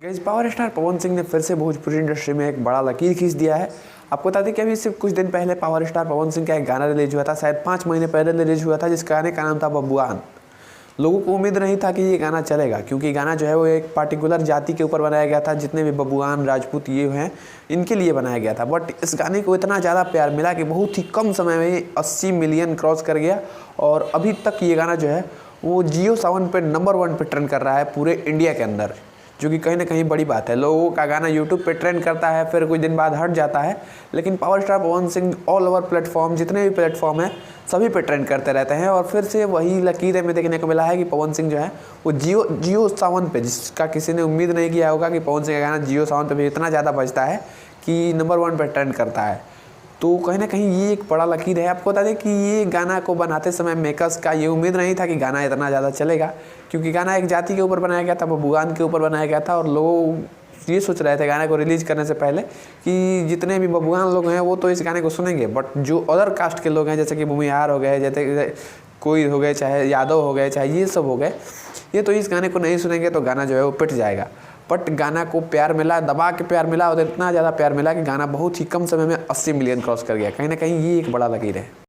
Guys, power star Pawan Singh ने फिर से भोजपुरी इंडस्ट्री में एक बड़ा लकीर खींच दिया है। आपको बता दें कि अभी सिर्फ कुछ दिन पहले पावर स्टार पवन सिंह का एक गाना रिलीज हुआ था, शायद 5 महीने पहले रिलीज हुआ था, जिस गाने का नाम था बबुआन। लोगों को उम्मीद नहीं था कि ये गाना चलेगा, क्योंकि गाना जो है वो एक पार्टिकुलर जाति के ऊपर बनाया गया था। जितने भी बबुआन, राजपूत ये हैं, इनके लिए बनाया गया था। बट इस गाने को इतना ज़्यादा प्यार मिला कि बहुत ही कम समय में 80 मिलियन क्रॉस कर गया। और अभी तक ये गाना जो है वो जियो सावन पे नंबर 1 पे ट्रेंड कर रहा है पूरे इंडिया के अंदर, जो कि कहीं ना कहीं बड़ी बात है। लोगों का गाना यूट्यूब पे ट्रेंड करता है, फिर कुछ दिन बाद हट जाता है, लेकिन power star Pawan Singh all over platform, जितने भी प्लेटफॉर्म हैं सभी पे ट्रेंड करते रहते हैं। और फिर से वही लकीर में देखने को मिला है कि पवन सिंह जो है वो जियो सावन पे, जिसका किसी ने उम्मीद नहीं किया होगा कि पवन सिंह का गाना जियो सावन पे भी इतना ज़्यादा बजता है कि नंबर 1 पे ट्रेंड करता है। तो कहीं ना कहीं ये एक बड़ा लकीर है। आपको बता दें कि ये गाना को बनाते समय मेकर्स का ये उम्मीद नहीं था कि गाना इतना ज़्यादा चलेगा, क्योंकि गाना एक जाति के ऊपर बनाया गया था, बबुआन के ऊपर बनाया गया था। और लोग ये सोच रहे थे गाने को रिलीज़ करने से पहले कि जितने भी बबुआन लोग हैं वो तो इस गाने को सुनेंगे, बट जो अदर कास्ट के लोग हैं, जैसे कि भूमिहार हो गए, जैसे कोई हो गए, चाहे यादव हो गए, चाहे ये सब हो गए, ये तो इस गाने को नहीं सुनेंगे, तो गाना जो है वो पिट जाएगा। बट गाना को प्यार मिला, दबा के प्यार मिला, और इतना ज़्यादा प्यार मिला कि गाना बहुत ही कम समय में 80 मिलियन क्रॉस कर गया। कहीं ना कहीं ये एक बड़ा लकीर है।